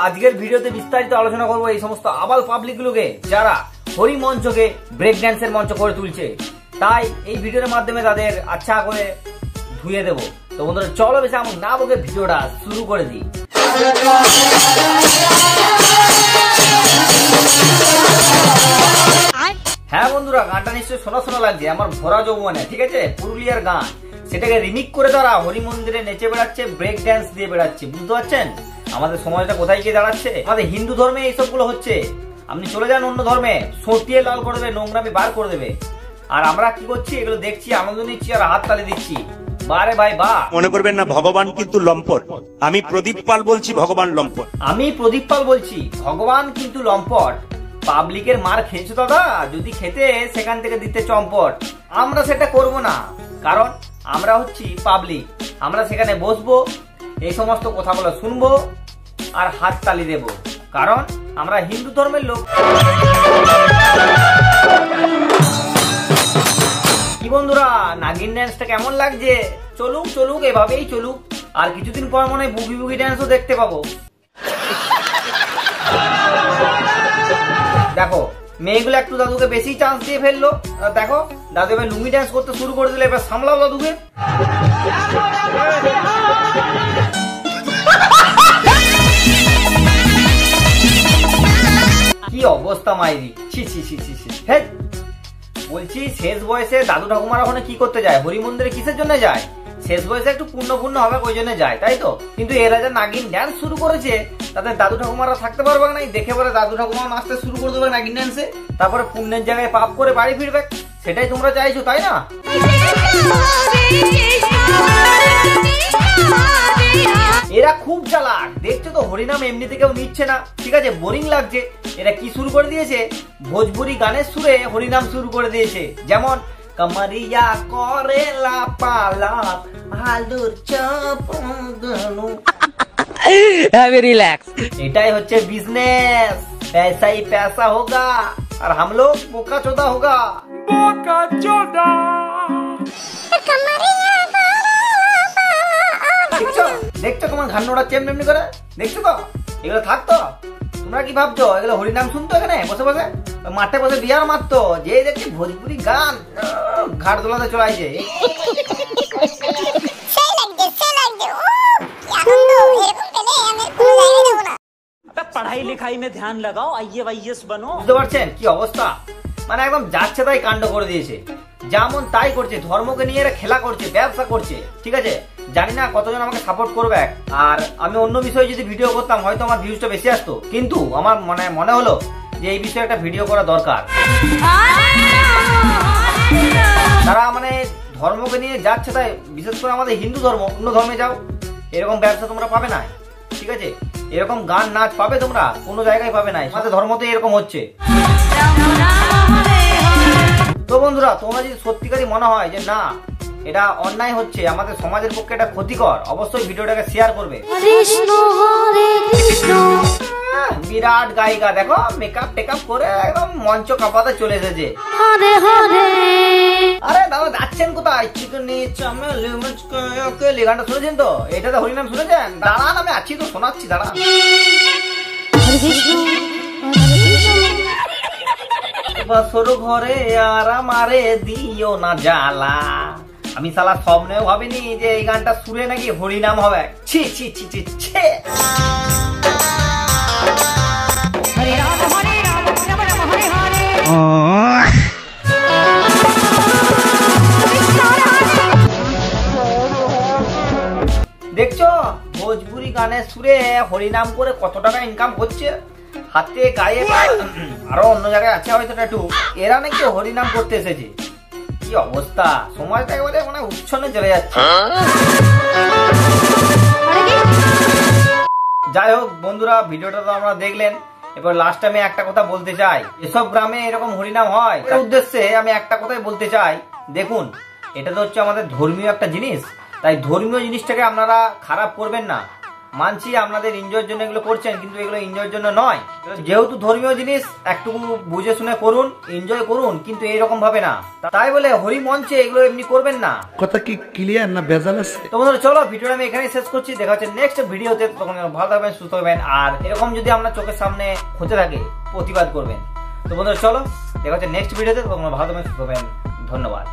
আজকের ভিডিওতে বিস্তারিত আলোচনা করবো এই সমস্ত আবাল পাবলিক গুলোকে যারা হরি মঞ্চকে ব্রেক ড্যান্সের মঞ্চ করে তুলছে। তাই এই ভিডিওর মাধ্যমে তাদের আচ্ছা করে ধুয়ে দেবো। তো বন্ধুরা চলো বেশি আমার না বকে ভিডিওটা শুরু করে দিই। হ্যাঁ বন্ধুরা, গানটা নিশ্চয়ই শোনা শোনা লাগছে আমার ভরা যৌবনে, ঠিক আছে, পুরুলিয়ার গান। সেটাকে রিমিক করে তারা হরি মন্দিরে নেচে বেড়াচ্ছে, ব্রেক ড্যান্স দিয়ে বেড়াচ্ছে। বুঝতে পারছেন আমাদের সমাজটা কোথায় গিয়ে দাঁড়াচ্ছে? আমাদের হিন্দু ধর্মে এইসব গুলো হচ্ছে। আপনি চলে যান অন্য ধর্মে, সটিয়ে লাল করে দেবে, নোংরামি বার করে দেবে। আর আমরা কি করছি? এগুলো দেখছি, আনন্দ নিচ্ছি আর হাত তালি দিচ্ছি। বারে ভাই বা মনে করবেন না ভগবান কিন্তু লম্পট। আমি প্রদীপ পাল বলছি, ভগবান লম্পট। আমি প্রদীপ পাল বলছি, ভগবান কিন্তু লম্পট। পাবলিকের মার খেয়েছো দাদা, যদি খেতে সেখান থেকে দিতে চম্পট। আমরা সেটা করব না, কারণ আমরা হচ্ছি পাবলিক। আমরা সেখানে বসবো, এই সমস্ত কথাগুলো শুনবো আর হাত তালি দেব, কারণ আমরা হিন্দু ধর্মের লোক। কি বন্ধুরা, নাগিন ড্যান্সটা কেমন লাগছে? চলুক চলুক, এভাবেই চলুক। আর কিছুদিন পর মনে হয় বুগি বুগি ড্যান্সও দেখতে পাবো। দেখো মেয়েগুলো একটু দাদুকে বেশি চান্স দিয়ে ফেললো। দেখো দাদু এবার লুঙ্গি ড্যান্স করতে শুরু করে দিলে, এবার সামলাও দাদুকে। কি অবস্থা মাইরি, ছি ছি ছি ছি ছি। বলছি শেষ বয়সে দাদু ঠাকুমারা ওখানে কি করতে যায়? হরি মন্দিরে কিসের জন্য যায়? শেষ বয়সে একটু পূর্ণ হবে, ওই জন্য যায়, তাই তো। কিন্তু এরা যে নাগিন ড্যান্স শুরু করেছে, তাদের দাদু ঠাকুমারা থাকতে পারবে না। দেখে পরে দাদু ঠাকুমা নাচতে শুরু করে দেবে নাগিন ড্যান্সে, তারপরে পুণ্যের জায়গায় পাপ করে বাড়ি ফিরবে। সেটাই তোমরা চাইছো, তাই না? এরা খুব চালাক, দেখছো তো হরিনাম এমনিতে কেউ নিচ্ছে না, ঠিক আছে, বোরিং লাগছে। এরা কি শুরু করে দিয়েছে? ভোজপুরি গানের সুরে হরিনাম শুরু করে দিয়েছে। যেমন কমরিয়া করে লাপালাপ, আলুর চপ। রিল্যাক্স, এটাই হচ্ছে বিজনেস, पैसा ही पैसा होगा और हम लोग बोका चोदा होगा। बोका चोदा। দেখছো তোমার ঘান্নটা চেম এমনি করে, দেখছো তো? এগুলো থাকতো, তোমরা কি ভাবছো এগুলো হরিনাম শুনতো এখানে বসে বসে? মাঠে বসে বিয়ার মারতো। যে দেখছি ভোজপুরি গান ঘাট দোলাতে চলাইছে। पढ़ाई लिखाई में ध्यान लगाओ, आईएएस बनो। বুঝতে পারছেন কি অবস্থা? মানে একদম যাচ্ছে তাই কাণ্ড করে দিয়েছে, যেমন তাই করছে। ধর্মকে নিয়ে এরা খেলা করছে, ব্যবসা করছে, ঠিক আছে। জানি না কতজন আমাকে সাপোর্ট করবে। আর আমি অন্য বিষয়ে যদি ভিডিও করতাম হয়তো আমার ভিউজটা বেশি আসতো, কিন্তু আমার মনে হলো যে এই বিষয়ে একটা ভিডিও করা দরকার। তারা মানে ধর্মকে নিয়ে যাচ্ছে তাই, বিশেষ করে আমাদের হিন্দু ধর্ম। অন্য ধর্মে যাও, এরকম ব্যবসা তোমরা পাবে না, ঠিক আছে। এরকম গান নাচ পাবে তোমরা কোনো জায়গায় পাবে না। আমাদের ধর্মতে এরকম হচ্ছে। তো বন্ধুরা, তোমরা যদি সত্যিকারই মনে হয় যে না এটা অন্যায় হচ্ছে, আমাদের সমাজের পক্ষে এটা ক্ষতিকর, অবশ্যই ভিডিওটাকে শেয়ার করবে। বিরাট গায়িকা, দেখো মেকআপ টেকআপ করে একদম মঞ্চ কাঁপাতে চলে এসেছে। আরে দাদা যাচ্ছেন কোথায়? চিকনি চামেলি মুচকে গানটা শুনেছেন তো? এটা তো হরিনাম শুনেছেন? দাঁড়ান আমি আছি তো, শোনাচ্ছি, দাঁড়ান। বছর ঘরে আর আমারে দিও না জ্বালা। আমি শালা স্বপ্নেও ভাবিনি যে এই গানটা শুনে নাকি হরিনাম হবে। ছি ছি ছি ছি ছি। দেখছো ভোজপুরি গানের সুরে হরিনাম করে কত টাকা ইনকাম করছে? হাতে গায়ে আরো অন্য জায়গায় আছে হয়তো একটু, এরা নাকি হরিনাম করতে এসেছে। কি অবস্থা, সমাজটা একেবারে মানে উচ্ছন্নে চলে যাচ্ছে। যাই হোক বন্ধুরা, ভিডিওটা তো আমরা দেখলেন। এবার লাস্ট আমি একটা কথা বলতে চাই, এসব গ্রামে এরকম হরিনাম হয়, এর উদ্দেশ্যে আমি একটা কথাই বলতে চাই। দেখুন, এটা তো হচ্ছে আমাদের ধর্মীয় একটা জিনিস, তাই ধর্মীয় জিনিসটাকে আপনারা খারাপ করবেন না। মানছি আপনাদের এনজয়ের জন্য এগুলো করছেন, কিন্তু এগুলো এনজয়ের জন্য নয়। যেহেতু ধর্মীয় জিনিস একটু বুঝে শুনে করুন, এনজয় করুন, কিন্তু এইরকম ভাবে না। তাই বলে হরি মঞ্চে এগুলো এমনি করবেন না। কথা কি ক্লিয়ার না ভেজাল আছে? তো বন্ধুরা চলো ভিডিওটা আমি এখানেই শেষ করছি। দেখা হচ্ছে নেক্সট ভিডিওতে। তখন ভালো থাকবেন, সুস্থ থাকবেন, আর এরকম যদি আপনার চোখের সামনে হতে থাকে প্রতিবাদ করবেন। তো বন্ধুরা চলো দেখা হচ্ছে নেক্সট ভিডিওতে। তখন ভালো থাকবেন, সুস্থ থাকবেন। ধন্যবাদ।